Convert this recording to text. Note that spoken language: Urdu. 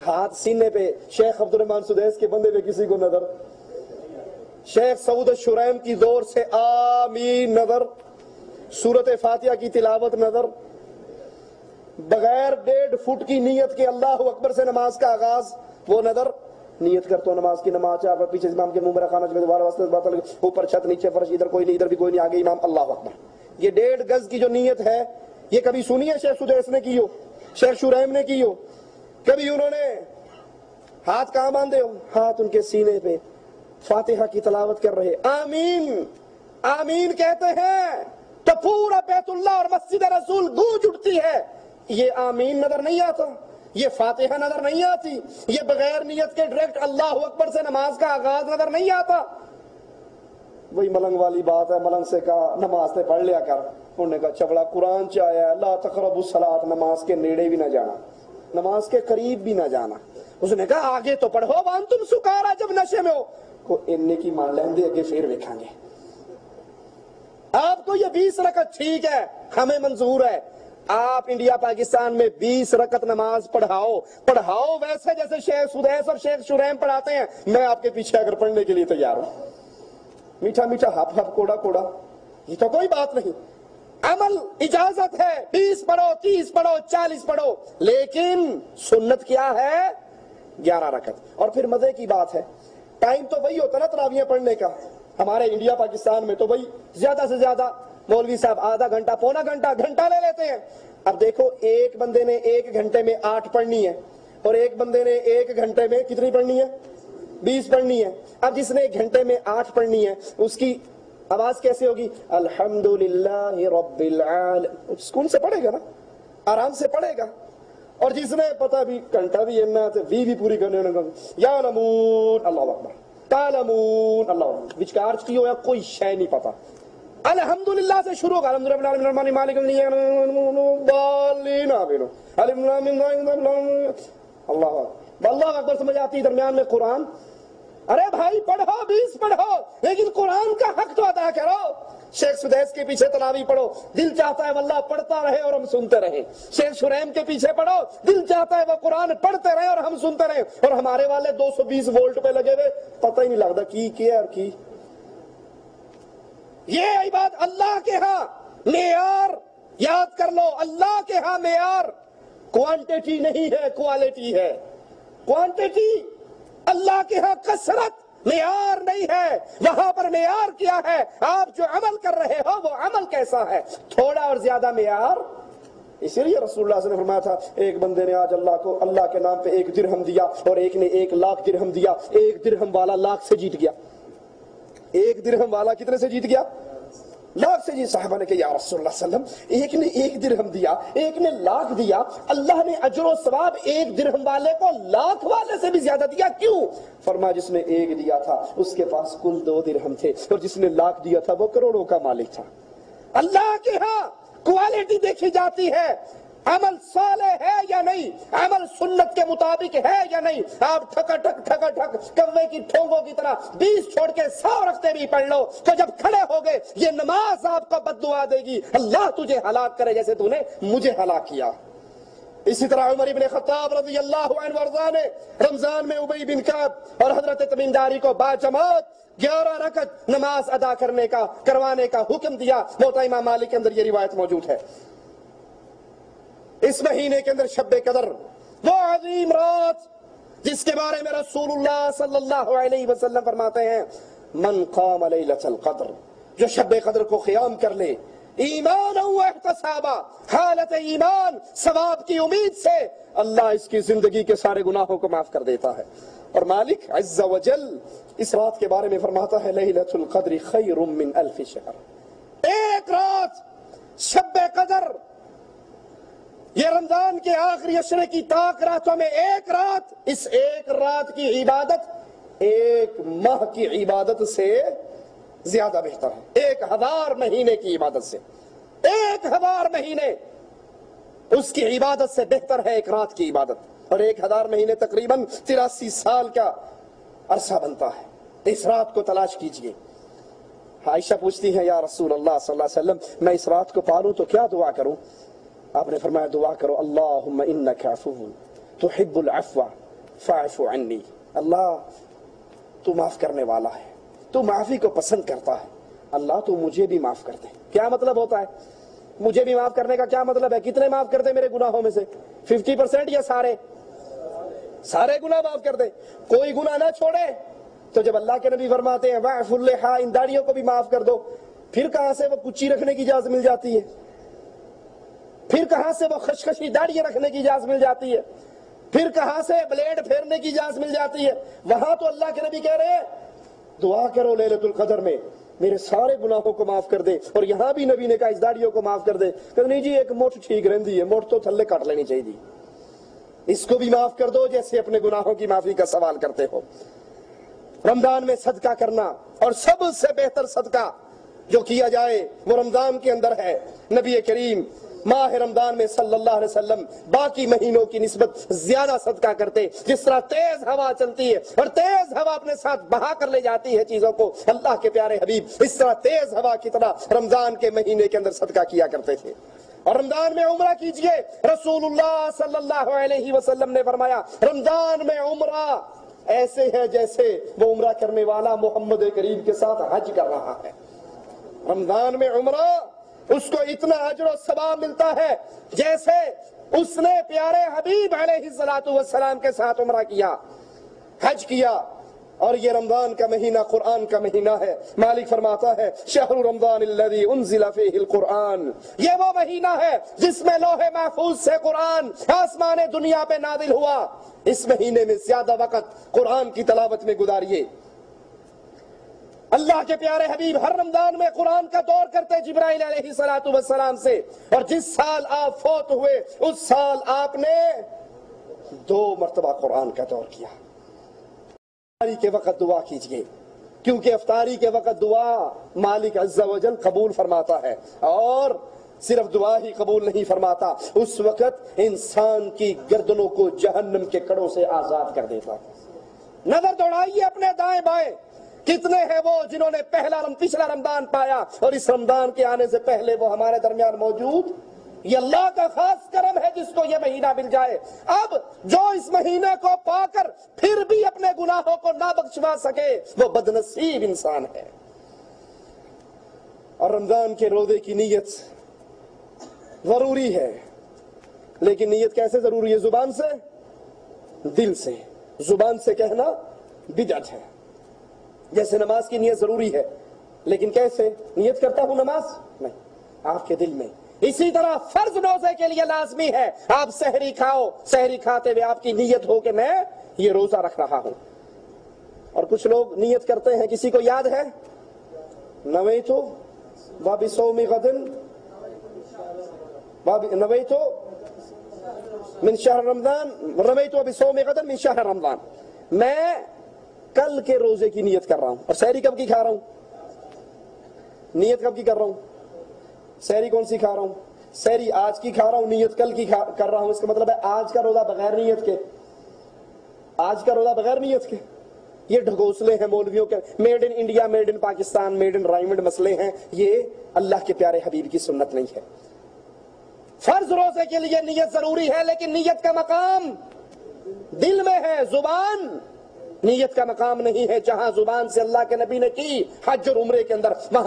ہاتھ سینے پہ شیخ عبدالرحمن سدیس کے بندے پہ کسی کو نظر؟ شیخ سعود الشریم کی زور سے آمین نظر؟ سورت فاتحہ کی تلاوت نظر؟ بغیر 1.5 فٹ کی نیت کے اللہ اکبر سے نماز کا آغاز وہ نظر؟ نیت کرتا ہوں نماز کی، نماز چاہ کر پیچھے امام کے منہ میں خانہ دوبارہ واسطے اوپر چھت نیچے فرش، ادھر کوئی نہیں ادھر بھی کوئی نہیں، آگے امام، اللہ اکبر۔ یہ 1.5 گز کی جو نیت ہے یہ کبھی سنی ہے شیخ سدیس نے کی ہو، شیخ شریم نے کی ہو؟ کبھی انہوں نے ہاتھ کہاں باندھے ہو؟ ہاتھ ان کے سینے پہ، فاتحہ کی تلاوت کر رہے، آمین آمین کہتے ہیں تو پورا بیت اللہ اور مسجد رسول گونج اٹھتی ہے۔ یہ آمین نظر نہیں آتا، یہ فاتحہ نظر نہیں آتی، یہ بغیر نیت کے ڈائریکٹ اللہ اکبر سے نماز کا آغاز نظر نہیں آتا۔ وہی ملنگ والی بات ہے، ملنگ سے کہا نماز سے پڑھ لیا کر، انہوں نے کہا چبڑا قرآن چاہیا ہے لا تقربوا الصلاۃ، نماز کے نیڑے بھی نہ جانا، نماز کے قریب بھی نہ جانا۔ اس نے کہا آگے تو پڑھو وانتم سکارا، جب نشے میں ہو کو اننے کی مان لیں دے، اگے پھر دیکھیں گے۔ آپ کو یہ 20 رکعت ٹھیک ہے، ہمیں منظور ہے، آپ انڈیا پاکستان میں 20 رکعت نماز پڑھاؤ ویسے جیسے شیخ سدیس اور شیخ شریم پڑھاتے ہیں، میں آپ کے پیچھے اگر پڑھنے کے لیے تیار ہوں۔ میٹھا میٹھا ہپ ہپ کوڑا کوڑا یہ تو کوئی بات نہیں، عمل اجازت ہے، 20 پڑھو 30 پڑھو 40 پڑھو، لیکن سنت کیا ہے؟ 11 رکعت۔ اور پھر مزے کی بات ہے، ٹائم تو وہی ہوتا نا تراویح پڑھنے کا، ہمارے انڈیا پاکستان میں تو وہی زیادہ سے زیادہ مولوی صاحب آدھا گھنٹہ پونا گھنٹہ لے لیتے ہیں۔ اب دیکھو ایک بندے نے 1 گھنٹے میں 8 پڑھنی ہے اور ایک بندے نے 1 گھنٹے میں کتنی پڑھنی ہے؟ 20 پڑھنی ہے۔ اب جس نے 1 گھنٹے میں 8 پڑھنی ہے اس کی آواز کیسے ہوگی؟ الحمدللہ رب العالمین، سکون سے پڑھے گا نا، آرام سے پڑھے گا۔ اور جس نے پتہ بھی گھنٹہ بھی اننا تو بھی پوری کرنے یا نمون اللہ اکبر تعلمون اللہ اکبر، وچکار کی ہو یا کوئی شے نہیں پتا، الحمدللہ سے شروع ہوگا، الحمدللہ الرحمن مالک اللہ اکبر سمجھ آتی، درمیان میں قرآن۔ ارے بھائی پڑھو 20 پڑھو لیکن قرآن کا حق تو ادا کرو۔ شیخ سدیس کے پیچھے تراویح پڑھو، دل چاہتا ہے واللہ پڑھتا رہے اور ہم سنتے رہیں۔ شیخ شریم کے پیچھے پڑھو، دل چاہتا ہے وہ قرآن پڑھتے رہے اور ہم سنتے رہیں۔ اور ہمارے والے 220 وولٹ پہ لگے ہوئے، پتہ ہی نہیں لگتا کی کیا اور کی۔ یہ عبادت اللہ کے ہاں معیار یاد کر لو، اللہ کے ہاں معیار کوانٹیٹی نہیں ہے، کوالٹی ہے۔ کوانٹیٹی اللہ کے ہاں کثرت معیار نہیں ہے، وہاں پر معیار کیا ہے؟ آپ جو عمل کر رہے ہو وہ عمل کیسا ہے، تھوڑا اور زیادہ معیار۔ اسی لیے رسول اللہ صلی اللہ علیہ وسلم نے فرمایا تھا ایک بندے نے آج اللہ کو اللہ کے نام پہ 1 درہم دیا اور ایک نے 1 لاکھ درہم دیا، 1 درہم والا لاکھ سے جیت گیا۔ 1 درہم والا کتنے سے جیت گیا؟ لاکھ سے جی۔ صحابہ نے کہا یا رسول اللہ صلی اللہ علیہ وسلم ایک نے 1 درہم دیا ایک نے لاکھ دیا، اللہ نے اجر و ثواب 1 درہم والے کو لاکھ والے سے بھی زیادہ دیا، کیوں؟ فرمایا جس نے 1 دیا تھا اس کے پاس کل 2 درہم تھے اور جس نے لاکھ دیا تھا وہ کروڑوں کا مالک تھا۔ اللہ کے ہاں کوالٹی دیکھی جاتی ہے، عمل صالح ہے یا نہیں، عمل سنت کے مطابق ہے یا نہیں۔ آپ ٹھکا ٹھک کوے کی ٹھونگوں کی طرح 20 چھوڑ کے 100 رکھتے بھی پڑھ لو تو جب کھڑے ہو گئے یہ نماز آپ کو بد دعا دے گی، اللہ تجھے ہلاک کرے جیسے تو نے مجھے ہلاک کیا۔ اسی طرح عمر ابن خطاب رضی اللہ عنہ وارضاہ نے رمضان میں ابی بن کعب اور حضرت تمیم داری کو باجماعت 11 رکعت نماز ادا کروانے کا حکم دیا۔ موطا امام مالک کے اندر یہ روایت موجود ہے۔ اس مہینے کے اندر شب قدر وہ عظیم رات جس کے بارے میں رسول اللہ صلی اللہ علیہ وسلم فرماتے ہیں من قام لیلۃ القدر، جو شب قدر کو قیام کر لے ایمان و احتسابا، حالت ایمان ثواب کی امید سے، اللہ اس کی زندگی کے سارے گناہوں کو معاف کر دیتا ہے۔ اور مالک عز و جل اس رات کے بارے میں فرماتا ہے لیلۃ القدر خیر من 1000 شہر، ایک رات شب قدر، یہ رمضان کے آخری عشرے کی طاق راتوں میں ایک رات، اس ایک رات کی عبادت 1 ماہ کی عبادت سے زیادہ بہتر ہے، 1000 مہینے کی عبادت سے، 1000 مہینے اس کی عبادت سے بہتر ہے 1 رات کی عبادت، اور 1000 مہینے تقریباً 83 سال کا عرصہ بنتا ہے۔ اس رات کو تلاش کیجئے۔ عائشہ پوچھتی ہے یا رسول اللہ صلی اللہ علیہ وسلم میں اس رات کو پالوں تو کیا دعا کروں؟ آپ نے فرمایا دعا کرو اللہم انک عفو تحب العفو فاعف عنی، اللہ تو معاف کرنے والا ہے، تو معافی کو پسند کرتا ہے، اللہ تو مجھے بھی معاف کر دے۔ کیا مطلب ہوتا ہے مجھے بھی معاف کرنے کا؟ کیا مطلب ہے؟ کتنے معاف کر دے میرے گناہوں میں سے؟ 50% یا سارے گناہ معاف کر دے، کوئی گناہ نہ چھوڑے؟ تو جب اللہ کے نبی فرماتے ہیں واعف اللحیٰ، ان داڑھیوں کو بھی معاف کر دو، پھر کہاں سے وہ کچی رکھنے کی اجازت مل جاتی ہے؟ پھر کہاں سے وہ خشخشی داڑھی رکھنے کی اجازت مل جاتی ہے؟ پھر کہاں سے بلیڈ پھیرنے کی اجازت مل جاتی ہے؟ وہاں تو اللہ کے نبی کہہ رہے ہیں دعا کرو لیلۃ القدر میں میرے سارے گناہوں کو معاف کر دے، اور یہاں بھی نبی نے کہا اس داڑھیوں کو معاف کر دے۔ کہ نہیں جی ایک موٹ ٹھیک رہندی ہے، موٹ تو تھلے کاٹ لینی چاہیے، اس کو بھی معاف کر دو جیسے اپنے گناہوں کی معافی کا سوال کرتے ہو۔ رمضان میں صدقہ کرنا، اور سب سے بہتر صدقہ جو کیا جائے وہ رمضان کے اندر ہے۔ نبی کریم ماہ رمضان میں صلی اللہ علیہ وسلم باقی مہینوں کی نسبت زیادہ صدقہ کرتے۔ جس طرح تیز ہوا چلتی ہے اور تیز ہوا اپنے ساتھ بہا کر لے جاتی ہے چیزوں کو، اللہ کے پیارے حبیب اس طرح تیز ہوا کی طرح رمضان کے مہینے کے اندر صدقہ کیا کرتے تھے۔ اور رمضان میں عمرہ کیجئے، رسول اللہ صلی اللہ علیہ وسلم نے فرمایا رمضان میں عمرہ ایسے ہے جیسے وہ عمرہ کرنے والا محمد کریم کے ساتھ حج کر رہا ہے۔ رمضان میں عمرہ اس کو اتنا اجر و ثواب ملتا ہے جیسے اس نے پیارے حبیب علیہ الصلوۃ والسلام کے ساتھ عمرہ کیا، حج کیا۔ اور یہ رمضان کا مہینہ قرآن کا مہینہ ہے۔ مالک فرماتا ہے شہر رمضان الذی انزل فیہ القرآن، یہ وہ مہینہ ہے جس میں لوح محفوظ سے قرآن آسمان دنیا پہ نازل ہوا۔ اس مہینے میں زیادہ وقت قرآن کی تلاوت میں گزاریے۔ اللہ کے پیارے حبیب ہر رمضان میں قرآن کا دور کرتے جبرائیل علیہ الصلوۃ والسلام سے، اور جس سال آپ فوت ہوئے اس سال آپ نے 2 مرتبہ قرآن کا دور کیا۔ افطاری کے وقت دعا کیجئے، کیونکہ افطاری کے وقت دعا مالک عز و جل قبول فرماتا ہے، اور صرف دعا ہی قبول نہیں فرماتا، اس وقت انسان کی گردنوں کو جہنم کے کڑوں سے آزاد کر دیتا ہے۔ نظر دوڑائیے اپنے دائیں بائیں، کتنے ہیں وہ جنہوں نے پچھلا رمضان پایا اور اس رمضان کے آنے سے پہلے وہ ہمارے درمیان موجود؟ یہ اللہ کا خاص کرم ہے جس کو یہ مہینہ مل جائے۔ اب جو اس مہینے کو پا کر پھر بھی اپنے گناہوں کو نہ بخشوا سکے وہ بدنصیب انسان ہے۔ اور رمضان کے روزے کی نیت ضروری ہے، لیکن نیت کیسے ضروری ہے؟ زبان سے، دل سے۔ زبان سے کہنا بدعت ہے، جیسے نماز کی نیت ضروری ہے، لیکن کیسے نیت کرتا ہوں نماز؟ نہیں، آپ کے دل میں۔ اسی طرح فرض روزے کے لیے لازمی ہے آپ سحری کھاؤ، سحری کھاتے ہوئے آپ کی نیت ہو کہ میں یہ روزہ رکھ رہا ہوں۔ اور کچھ لوگ نیت کرتے ہیں، کسی کو یاد ہے؟ نویت وبصوم غد، نویت من شہر رمضان، نویت وبصوم غد من شہر رمضان، میں کل کے روزے کی نیت کر رہا ہوں۔ اور سحری کب کی کھا رہا ہوں؟ نیت کب کی کر رہا ہوں؟ سحری کون سی کھا رہا ہوں؟ سحری آج کی کھا رہا ہوں، نیت کل کی کر رہا ہوں۔ اس کا مطلب ہے آج کا روزہ بغیر نیت کے، آج کا روزہ بغیر نیت کے۔ یہ ڈھگوسلے ہیں مولویوں کے، made in India, made in Pakistan, made in Raiwind مسئلے ہیں، یہ اللہ کے پیارے حبیب کی سنت نہیں ہے۔ فرض روزے کے لیے نیت ضروری ہے، لیکن نیت کا مقام دل میں ہے، زبان نیت کا مقام نہیں ہے۔ جہاں زبان سے اللہ کے نبی نے کی حج اور عمرے کے اندر، وہاں